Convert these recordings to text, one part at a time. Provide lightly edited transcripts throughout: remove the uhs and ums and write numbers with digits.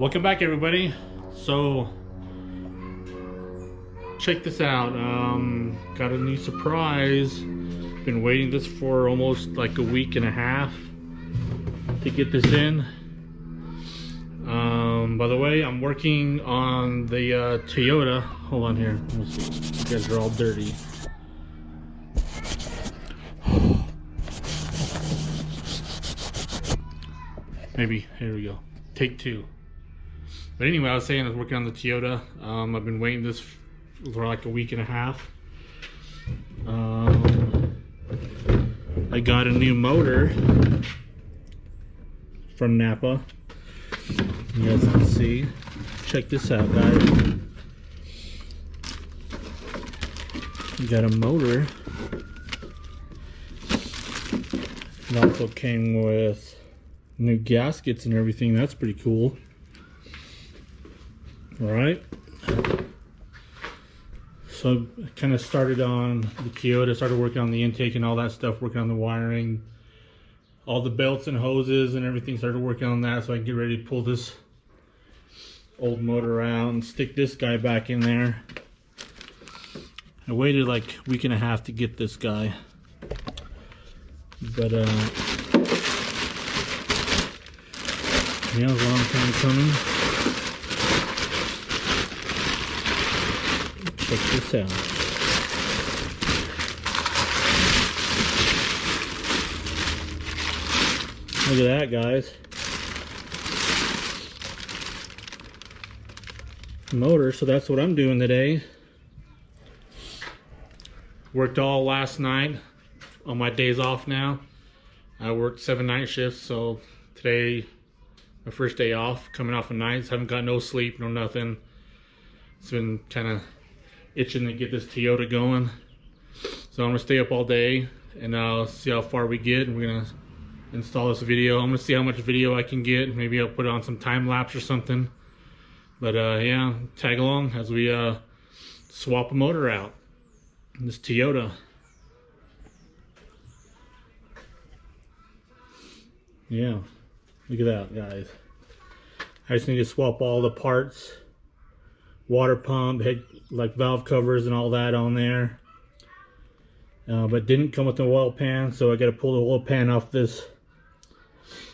Welcome back, everybody. So check this out. Got a new surprise. Been waiting this for almost like a week and a half to get this in. By the way, I'm working on the Toyota. Hold on here. You guys are all dirty. Maybe. Here we go. Take two. But anyway, I was saying I was working on the Toyota. I've been waiting this for like a week and a half. I got a new motor from Napa. You guys can see. Check this out, guys. We got a motor. It also came with new gaskets and everything. That's pretty cool. All right. So I kind of started on the Toyota, started working on the intake and all that stuff, working on the wiring, all the belts and hoses and everything, started working on that so I can get ready to pull this old motor out and stick this guy back in there. I waited like a week and a half to get this guy, but yeah, it was a long time coming. Check this out. Look at that, guys. Motor, so that's what I'm doing today. Worked all last night on my days off now. I worked 7 night shifts, so today my first day off, coming off of nights. Haven't got no sleep, no nothing. It's been kind of itching to get this Toyota going. So I'm gonna stay up all day and see how far we get, and we're gonna install this video. I'm gonna see how much video I can get. Maybe I'll put on some time lapse or something. But yeah, tag along as we swap a motor out in this Toyota. Yeah, look at that, guys. I just need to swap all the parts, water pump, head, like valve covers and all that on there. But didn't come with an oil pan, so I got to pull the oil pan off this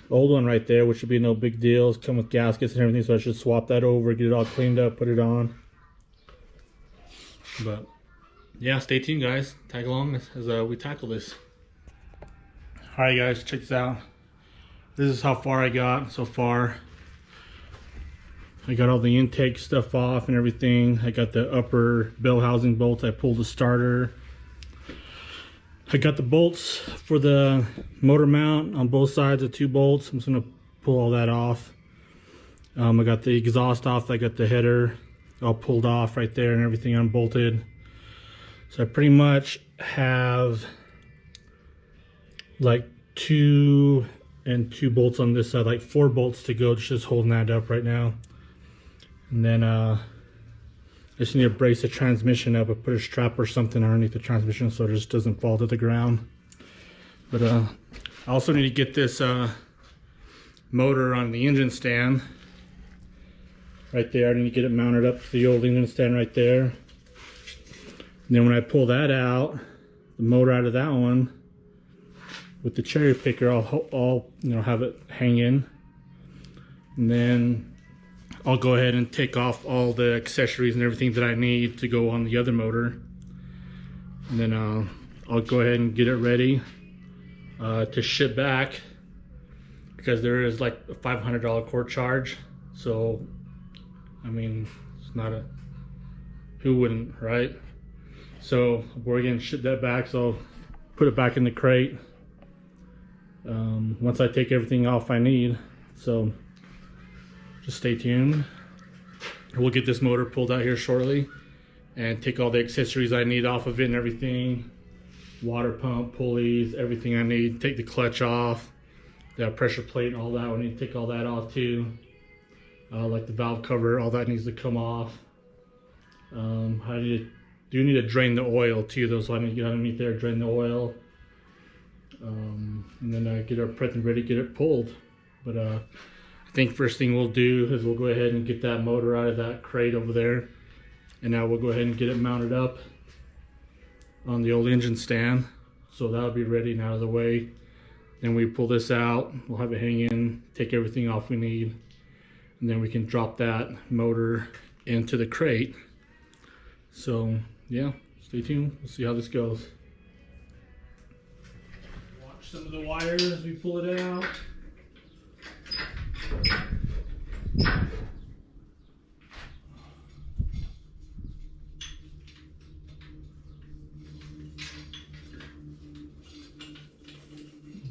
old one right there, which should be no big deal. It's come with gaskets and everything, so I should swap that over, get it all cleaned up, put it on. But yeah, stay tuned, guys. Tag along as we tackle this. All right, guys, check this out. This is how far I got so far. I got all the intake stuff off and everything. I got the upper bell housing bolts. I pulled the starter. I got the bolts for the motor mount on both sides of 2 bolts. I'm just gonna pull all that off. I got the exhaust off. I got the header all pulled off right there and everything unbolted. So I pretty much have like 2 and 2 bolts on this side, like 4 bolts to go, just holding that up right now. And then I just need to brace the transmission up and put a strap or something underneath the transmission so it just doesn't fall to the ground. But I also need to get this motor on the engine stand right there. I need to get it mounted up to the old engine stand right there. And then when I pull that out, the motor out of that one, with the cherry picker, I'll have it hang in. And then I'll go ahead and take off all the accessories and everything that I need to go on the other motor. And then I'll go ahead and get it ready to ship back, because there is like a $500 core charge. So, I mean, it's not a, who wouldn't, right? So we're gonna ship that back, so I'll put it back in the crate once I take everything off I need. So just stay tuned. We'll get this motor pulled out here shortly and take all the accessories I need off of it and everything. Water pump, pulleys, everything I need. Take the clutch off, the pressure plate and all that. We need to take all that off too. Like the valve cover, all that needs to come off. I do need to drain the oil too though, so I need to get underneath there, drain the oil. And then get our prep and ready to get it pulled. But I think first thing we'll do is we'll go ahead and get that motor out of that crate over there. And now we'll go ahead and get it mounted up on the old engine stand. So that'll be ready and out of the way. Then we pull this out, we'll have it hang in, take everything off we need, and then we can drop that motor into the crate. So yeah, stay tuned, we'll see how this goes. Watch some of the wires as we pull it out.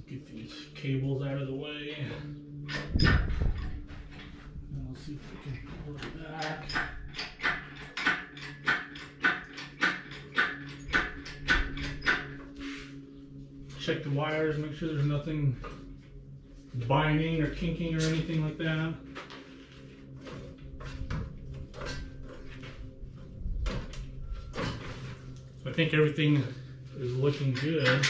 Get these cables out of the way. And we'll see if we can pull it back. Check the wires, make sure there's nothing binding or kinking or anything like that. So I think everything is looking good.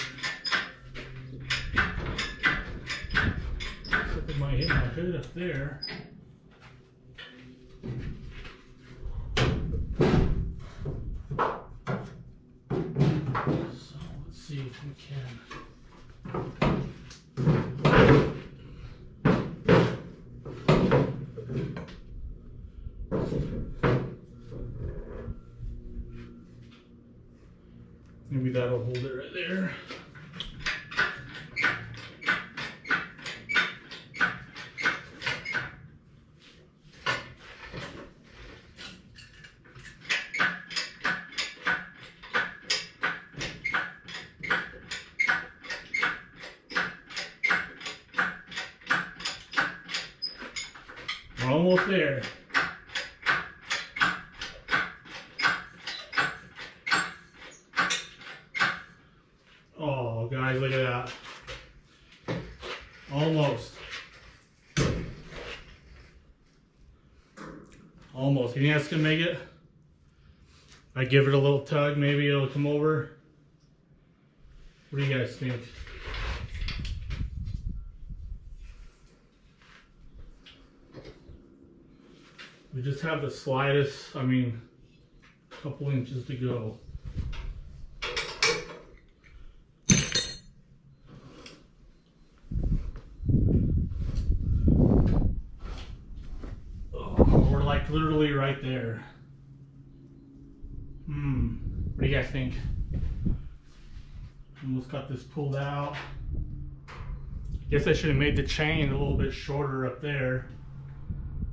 Except it might hit my hood up there. So let's see if we can. Maybe that'll hold it right there. We're almost there. Oh, guys, look at that. Almost. Almost. You think that's gonna make it? I give it a little tug, maybe it'll come over. What do you guys think? We just have the slightest, I mean, couple inches to go. We're like literally right there. What do you guys think? Almost got this pulled out. Guess I should have made the chain a little bit shorter up there.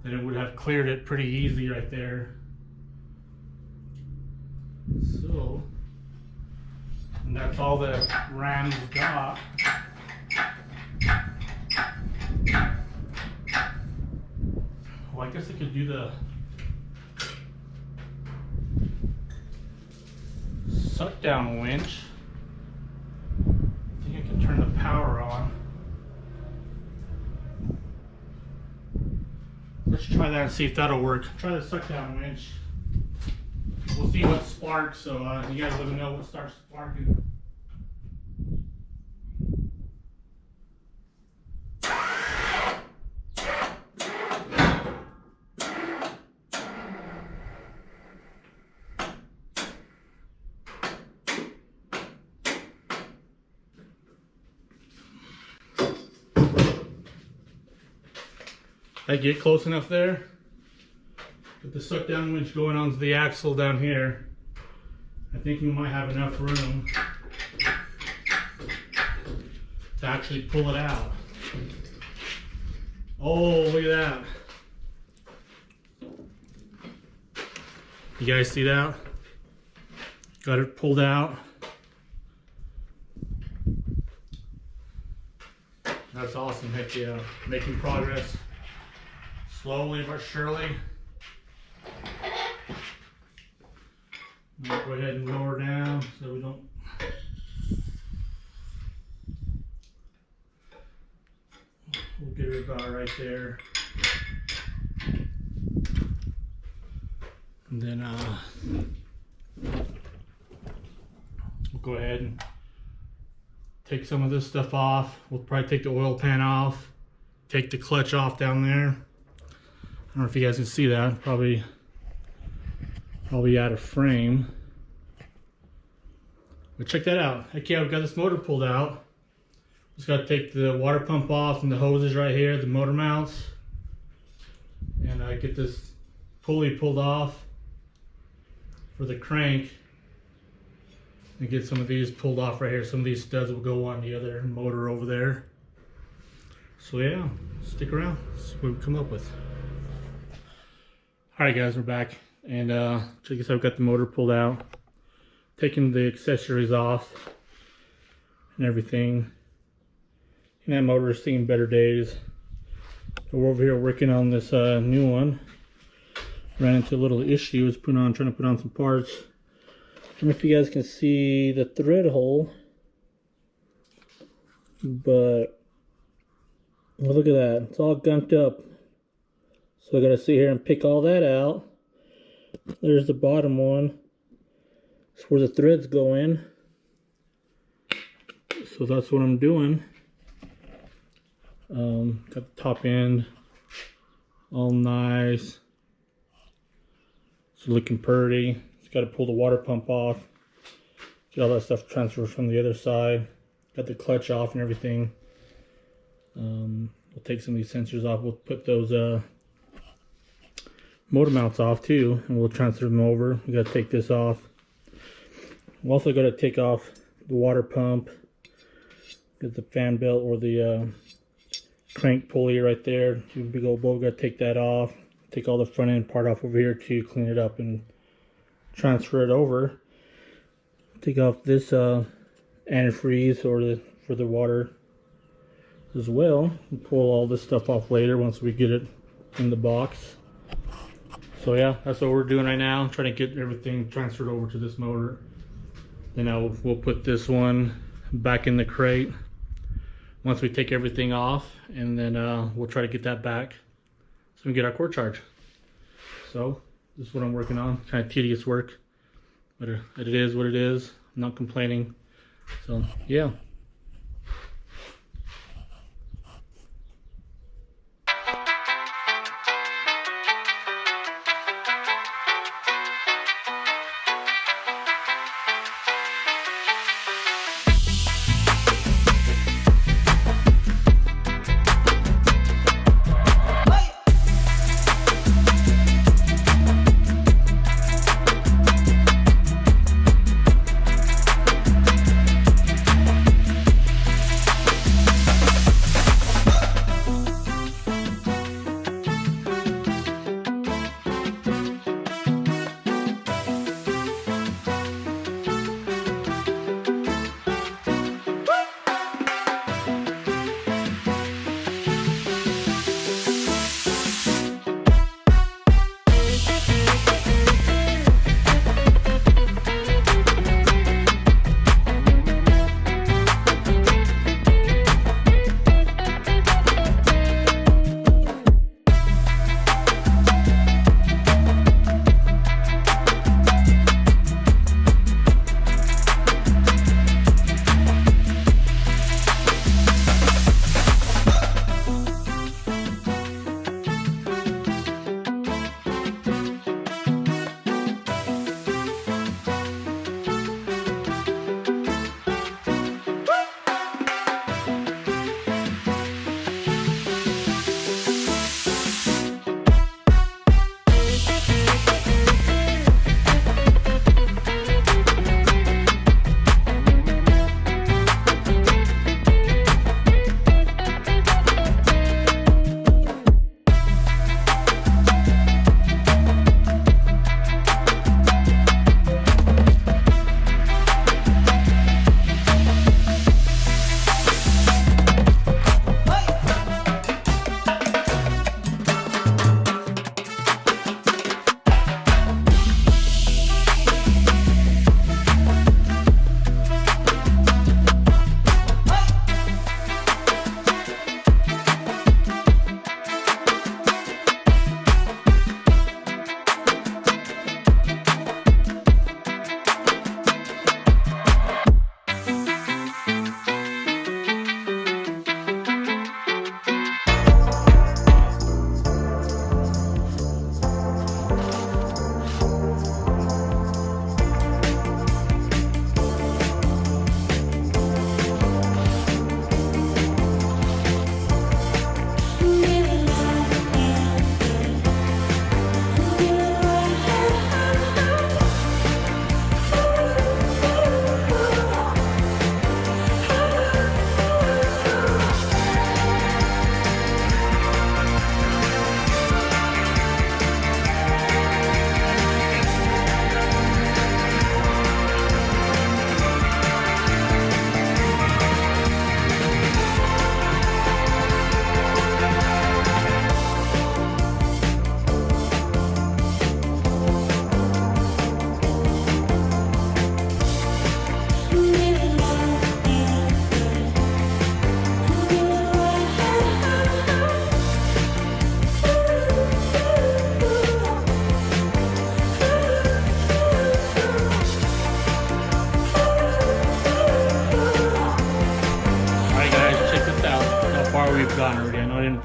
Then it would have cleared it pretty easy right there. So, and that's all the Rams got. Well, I guess I could do the suck down winch. I think I can turn the power on. Let's try that and see if that'll work. Try the suck down winch. We'll see what sparks, so you guys let me know what starts sparking. I get close enough there. Put the suck down winch going onto the axle down here. I think we might have enough room to actually pull it out. Oh, look at that. You guys see that? Got it pulled out. That's awesome. Heck yeah. Making progress. Slowly but surely. We'll go ahead and lower down so we don't. We'll get it about right there. And then we'll go ahead and take some of this stuff off. We'll probably take the oil pan off. take the clutch off down there. I don't know if you guys can see that. Probably out of frame. But check that out. Heck yeah, we've got this motor pulled out. Just got to take the water pump off and the hoses right here, the motor mounts. And get this pulley pulled off for the crank. And get some of these pulled off right here. Some of these studs will go on the other motor over there. So yeah, stick around, see what we come up with. Alright guys, we're back. And check this out, I've got the motor pulled out. Taking the accessories off and everything. And that motor is seeing better days. So we're over here working on this new one. Ran into a little issue, was trying to put on some parts. I don't know if you guys can see the thread hole, but well, look at that, it's all gunked up. So I gotta sit here and pick all that out. There's the bottom one. That's where the threads go in. So that's what I'm doing. Got the top end all nice. It's looking pretty. Just got to pull the water pump off. Get all that stuff transferred from the other side. Got the clutch off and everything. We'll take some of these sensors off. We'll put those motor mounts off too, and we'll transfer them over. We got to take this off. We also got to take off the water pump. Get the fan belt or the crank pulley right there. Two big old bolts. Got to take that off. Take all the front end part off over here to clean it up and transfer it over. Take off this antifreeze for the water as well. We'll pull all this stuff off later once we get it in the box. So yeah, that's what we're doing right now. Trying to get everything transferred over to this motor. Then we'll put this one back in the crate once we take everything off, and then we'll try to get that back so we can get our core charge. So this is what I'm working on. Kind of tedious work, but it is what it is. I'm not complaining. So yeah.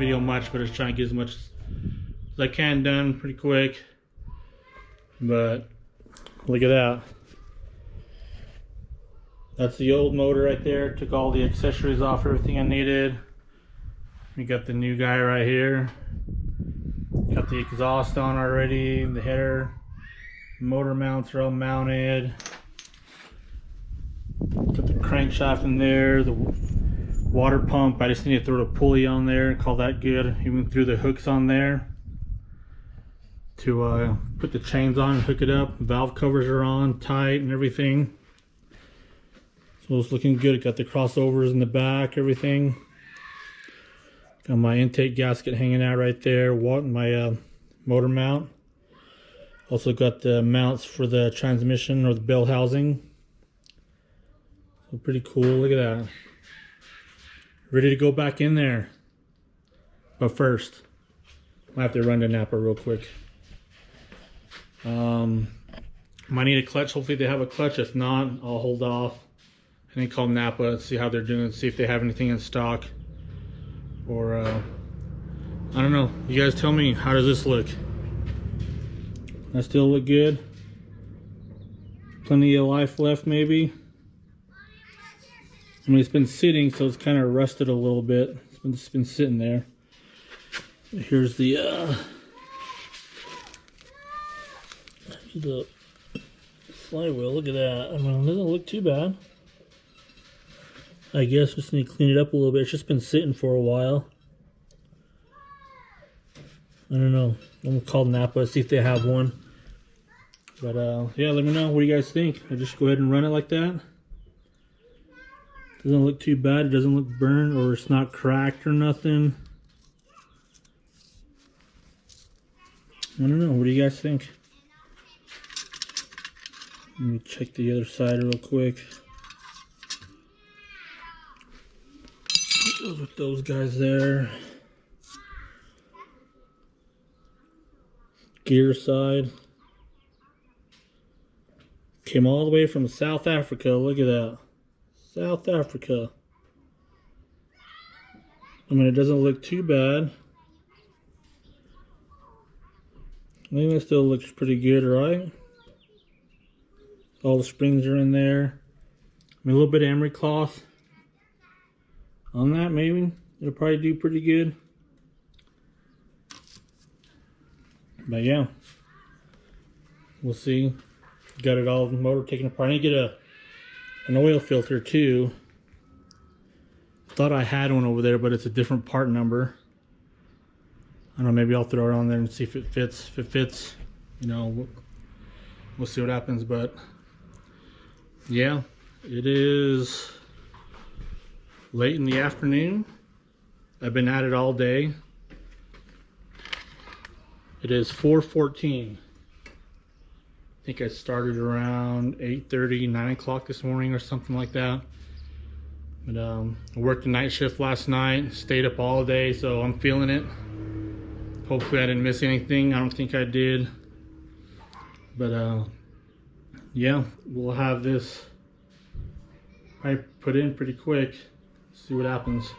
video much, but just trying to get as much as I can done pretty quick. But look at that. That's the old motor right there. Took all the accessories off, everything I needed. We got the new guy right here. Got the exhaust on already, the header. Motor mounts are all mounted. Got the crankshaft in there, the water pump. I just need to throw the pulley on there, call that good. Even threw the hooks on there to put the chains on and hook it up. Valve covers are on tight and everything. So it's looking good. Got the crossovers in the back, everything. Got my intake gasket hanging out right there. My motor mount. Also got the mounts for the transmission or the bell housing. So pretty cool. Look at that. Ready to go back in there. But first, I have to run to Napa real quick. Might need a clutch. Hopefully they have a clutch. If not, I'll hold off and then call Napa, see how they're doing, see if they have anything in stock. Or I don't know. You guys tell me, how does this look? That still look good? Plenty of life left, maybe? I mean, it's been sitting, so it's kind of rusted a little bit. It's been sitting there. Here's the flywheel. Look at that. I mean, it doesn't look too bad. I guess just need to clean it up a little bit. It's just been sitting for a while. I don't know. I'm gonna call Napa, see if they have one. But yeah, let me know. What do you guys think? I just go ahead and run it like that. Doesn't look too bad. It doesn't look burned, or it's not cracked or nothing. I don't know. What do you guys think? Let me check the other side real quick. Goes with those guys there. Gear side. Came all the way from South Africa. Look at that. South Africa. I mean, it doesn't look too bad. I think that still looks pretty good, right? All the springs are in there. I mean, a little bit of emery cloth on that, maybe. It'll probably do pretty good. But yeah, we'll see. Got it all, the motor taken apart. I need to get an oil filter too. Thought I had one over there, but it's a different part number. I don't know, maybe I'll throw it on there and see if it fits. If it fits, you know, we'll see what happens. But yeah, it is late in the afternoon. I've been at it all day. It is 4:14. I think I started around 8:30, 9 o'clock this morning or something like that. But I worked the night shift last night, stayed up all day, so I'm feeling it. Hopefully I didn't miss anything. I don't think I did. But yeah, we'll have this put in pretty quick. See what happens.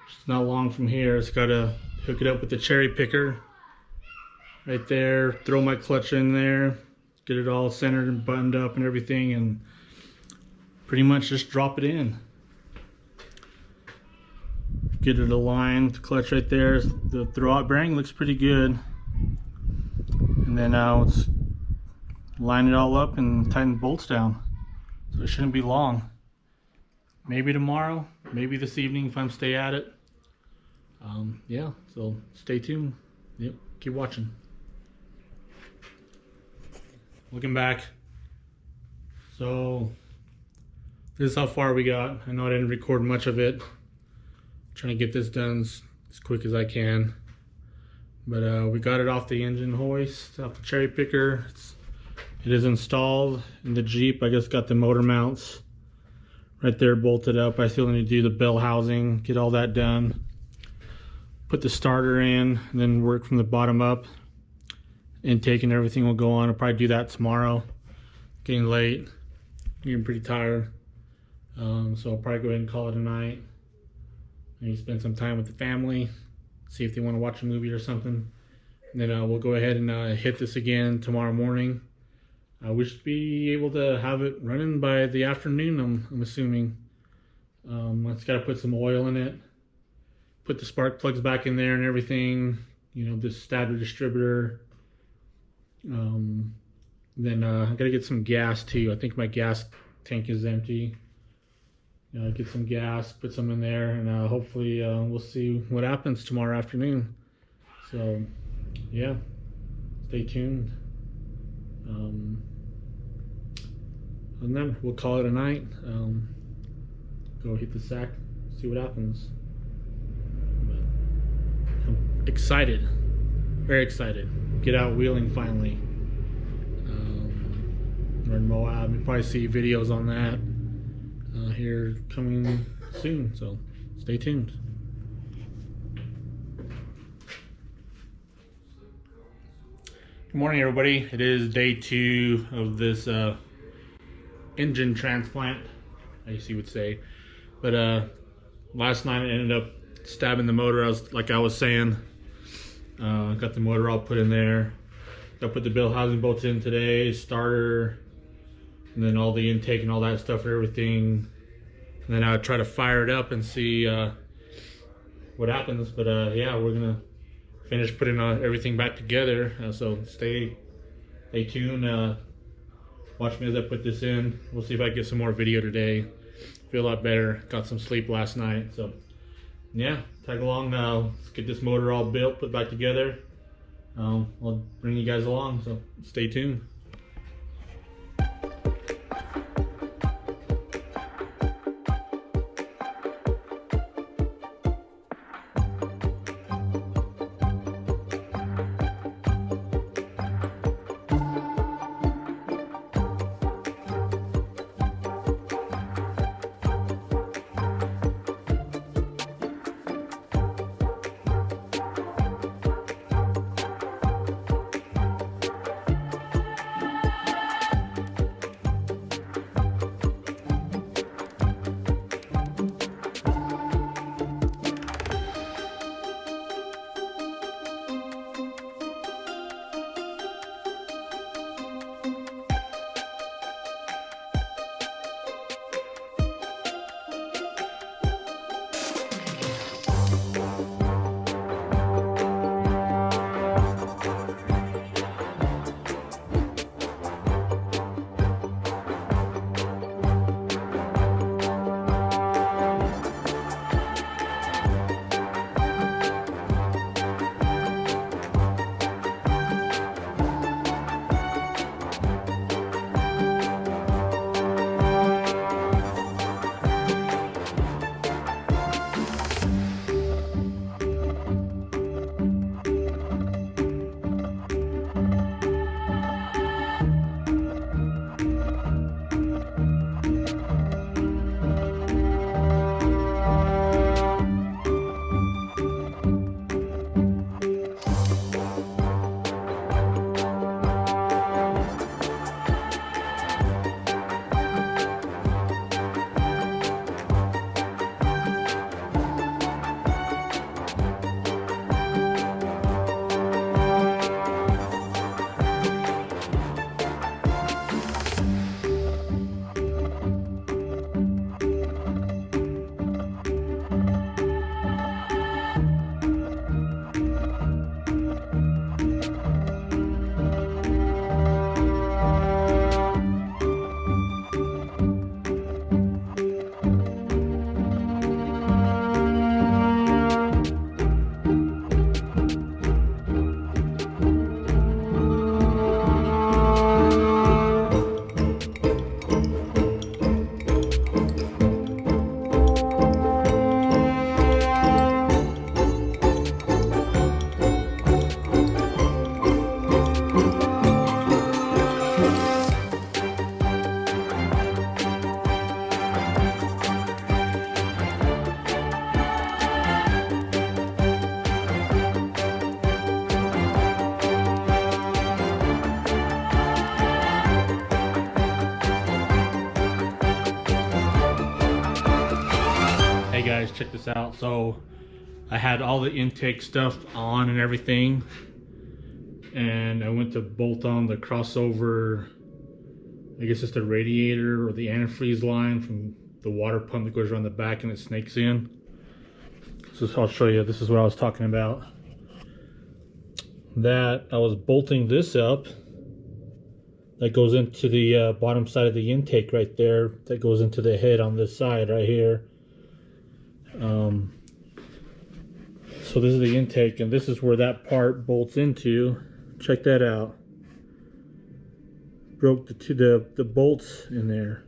It's not long from here. It's got to hook it up with the cherry picker right there. Throw my clutch in there. Get it all centered and buttoned up and everything, and pretty much just drop it in. Get it aligned. The clutch right there. The throwout bearing looks pretty good. And then let's line it all up and tighten the bolts down. So it shouldn't be long. Maybe tomorrow, maybe this evening if I'm stay at it. Yeah, so stay tuned. Yep, keep watching. Looking back, so this is how far we got. I know I didn't record much of it. Trying to get this done as quick as I can. But we got it off the engine hoist, off the cherry picker. It is installed in the Jeep. I just got the motor mounts right there bolted up. I still need to do the bell housing, get all that done. Put the starter in, and then work from the bottom up. Intake and everything will go on. I'll probably do that tomorrow. Getting late, getting pretty tired. So I'll probably go ahead and call it a night. Maybe spend some time with the family. see if they want to watch a movie or something. And then we'll go ahead and hit this again tomorrow morning. We should be able to have it running by the afternoon, I'm assuming. I just got to put some oil in it, put the spark plugs back in there and everything, you know, this standard distributor. Then I got to get some gas too. I think my gas tank is empty. Get some gas, put some in there, and hopefully we'll see what happens tomorrow afternoon. So yeah, stay tuned. And then we'll call it a night. Go hit the sack, see what happens. But I'm excited, very excited. Get out wheeling finally. We're in Moab. You'll probably see videos on that here coming soon, so stay tuned. Good morning, everybody. It is day 2 of this engine transplant, I guess you would say. But last night I ended up stabbing the motor, like I was saying. Got the motor all put in there. Got put the bell housing bolts in today, starter, and then all the intake and all that stuff and everything. And then I'll try to fire it up and see what happens. But yeah, we're gonna finish putting everything back together. So stay tuned. Watch me as I put this in. We'll see if I get some more video today. Feel a lot better. Got some sleep last night. So yeah, tag along. Let's get this motor all built, put back together. I'll bring you guys along. So stay tuned. Hey guys, check this out. So I had all the intake stuff on and everything, and I went to bolt on the crossover, I guess it's the radiator or the antifreeze line from the water pump that goes around the back and it snakes in. So I'll show you, this is what I was talking about. That I was bolting this up, that goes into the bottom side of the intake right there, that goes into the head on this side right here. So this is the intake, and this is where that part bolts into. Check that out. Broke the bolts in there.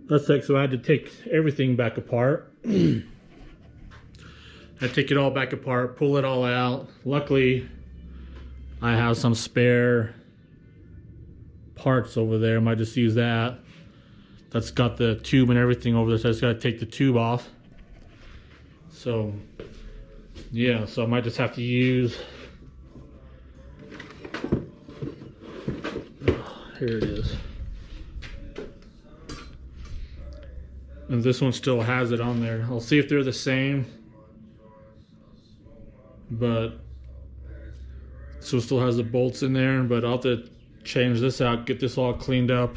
That's like, so I had to take everything back apart. I take it all back apart, pull it all out. Luckily, I have some spare parts over there. I might just use that. That's got the tube and everything over there, so I just gotta take the tube off. So yeah, so I might just have to use, here it is. And this one still has it on there. I'll see if they're the same, but so it still has the bolts in there, but I'll have to change this out, get this all cleaned up,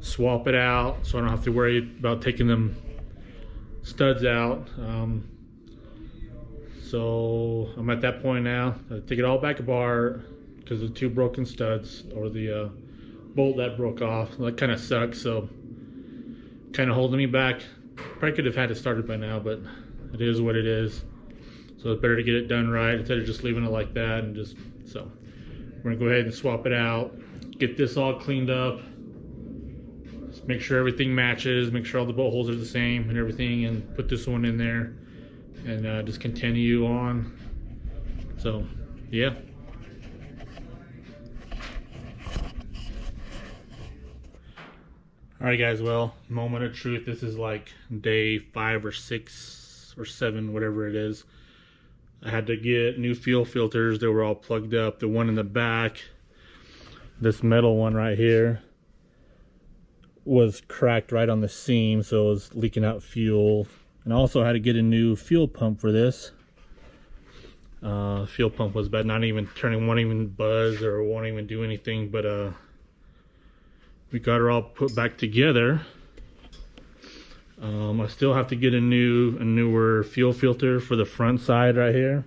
swap it out so I don't have to worry about taking them studs out. So I'm at that point now. I take it all back apart because of the two broken studs, or the bolt that broke off. That kind of sucks, so kind of holding me back. Probably could have had it started by now, but it is what it is. So it's better to get it done right instead of just leaving it like that. And just, so we're gonna go ahead and swap it out, get this all cleaned up, just make sure everything matches, make sure all the bolt holes are the same and everything, and put this one in there, and just continue on. So yeah. All right guys, well, moment of truth. This is like day 5 or 6 or 7, whatever it is. I had to get new fuel filters. They were all plugged up. The one in the back, this metal one right here, was cracked right on the seam, so it was leaking out fuel. And I also had to get a new fuel pump for this. Fuel pump was bad, not even turning, won't even buzz or won't even do anything, but we got her all put back together. I still have to get a newer fuel filter for the front side right here.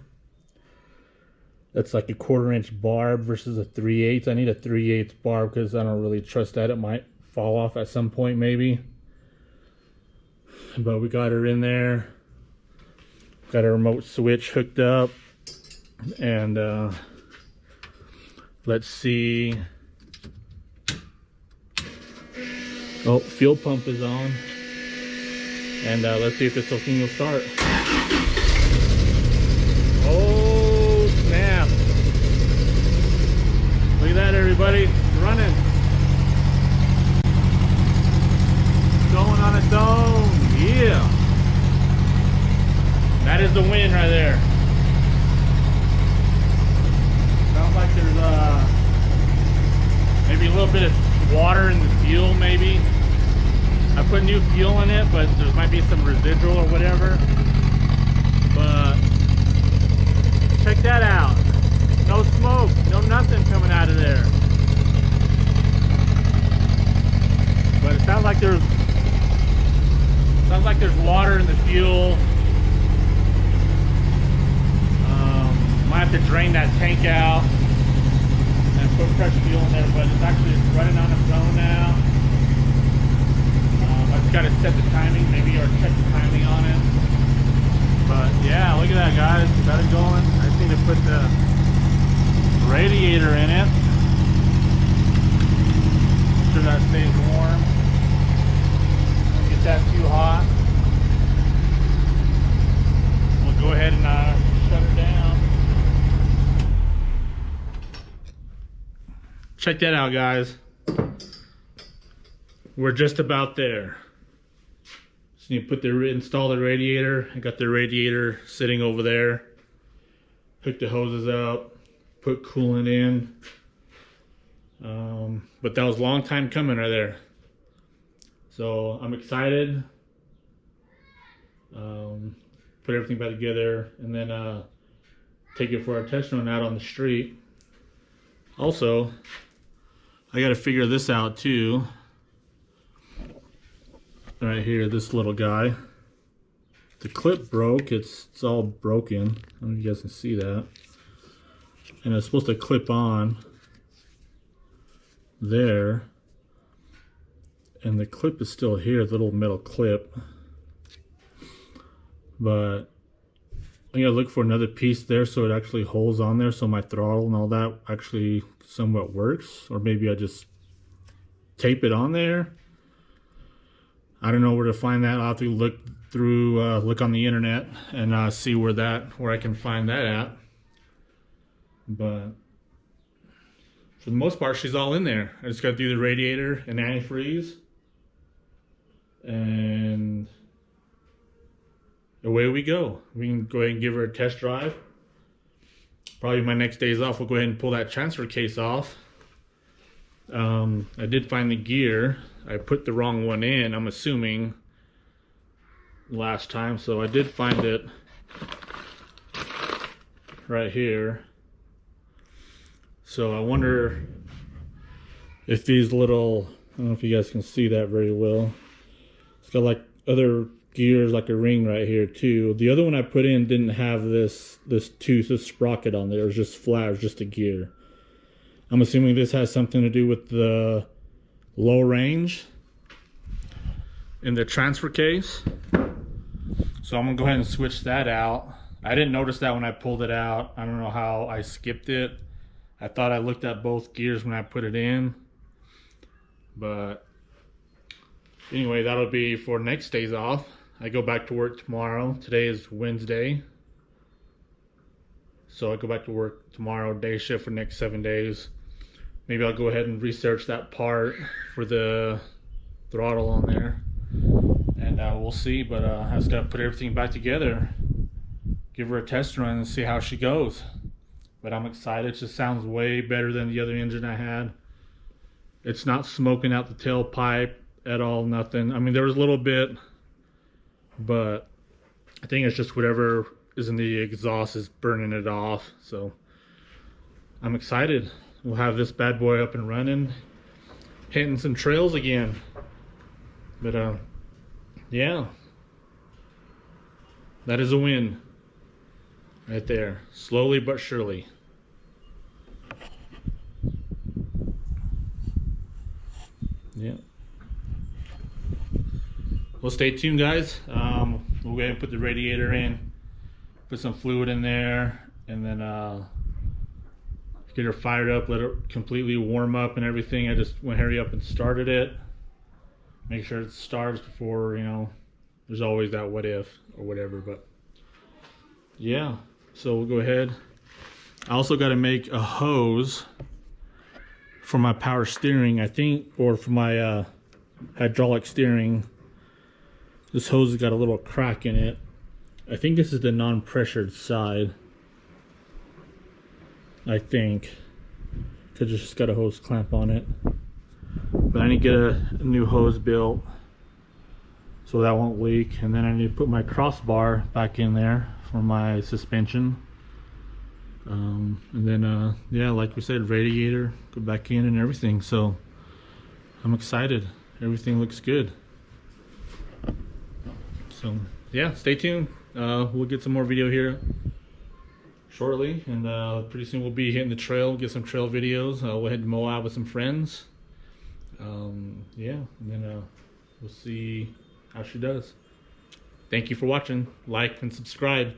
That's like a 1/4 inch barb versus a 3/8. I need a 3/8 barb because I don't really trust that. It might fall off at some point maybe. But we got her in there. Got a remote switch hooked up. And let's see. Oh, fuel pump is on. And let's see if this thing will start. Oh, snap. Look at that, everybody. It's running. It's going on its own. Yeah. That is the wind right there. Sounds like there's maybe a little bit of water in the fuel, maybe. I put new fuel in it, but there might be some residual or whatever. But check that out. No smoke, no nothing coming out of there. But it sounds like there's water in the fuel. Might have to drain that tank out and put fresh fuel in there, but it's actually running on its own now. I just got to set the timing, maybe, or check the timing on it. But yeah, look at that, guys. Got it going. I just need to put the radiator in it. Make sure that stays warm. Don't get that too hot. We'll go ahead and shut her down. Check that out, guys. We're just about there. Just need to install the radiator. I got the radiator sitting over there. Hook the hoses up, put coolant in. But that was a long time coming right there. So I'm excited. put everything back together, and then take it for a test run out on the street. Also, I got to figure this out too. Right here, this little guy. The clip broke. It's all broken. I don't know if you guys can see that. And it's supposed to clip on there. And the clip is still here, the little metal clip. But I gotta look for another piece there so it actually holds on there, so my throttle and all that actually somewhat works. Or maybe I just tape it on there. I don't know where to find that. I'll have to look through, look on the internet and see where I can find that at. But for the most part, she's all in there. I just got to do the radiator and antifreeze, and away we go. We can go ahead and give her a test drive. Probably my next days off, we'll go ahead and pull that transfer case off. I did find the gear. I put the wrong one in, I'm assuming, last time. So I did find it right here. So I wonder if these little, I don't know if you guys can see that very well. It's got like other gears, like a ring right here too. The other one I put in didn't have this tooth, this sprocket on there. It was just flat, it was just a gear. I'm assuming this has something to do with the low range in the transfer case. So I'm gonna go ahead and switch that out. I didn't notice that when I pulled it out. I don't know how I skipped it. I thought I looked at both gears when I put it in. But anyway, that'll be for next days off. I go back to work tomorrow. Today is Wednesday. So I go back to work tomorrow, day shift for the next 7 days. Maybe I'll go ahead and research that part for the throttle on there. And we'll see, but I just gotta put everything back together. Give her a test run and see how she goes. But I'm excited. It just sounds way better than the other engine I had. It's not smoking out the tailpipe at all, nothing. I mean, there was a little bit, but I think it's just whatever is in the exhaust is burning it off. So I'm excited. We'll have this bad boy up and running, hitting some trails again. But yeah, that is a win right there, slowly but surely. Yeah. Well, stay tuned, guys. We'll go ahead and put the radiator in, put some fluid in there, and then get her fired up, let it completely warm up and everything. I just went hurry up and started it. Make sure it starts before, you know, there's always that what if or whatever. But yeah, so we'll go ahead. I also got to make a hose for my power steering, I think, or for my hydraulic steering. This hose has got a little crack in it. I think this is the non-pressured side, I think, because it's just got a hose clamp on it. But I need to get a new hose built so that won't leak. And then I need to put my crossbar back in there for my suspension. And then yeah, like we said, radiator, go back in and everything. So I'm excited. Everything looks good. So yeah, stay tuned. We'll get some more video here shortly, and pretty soon we'll be hitting the trail, get some trail videos. We'll head to Moab with some friends. Yeah, and then we'll see how she does. Thank you for watching. Like and subscribe.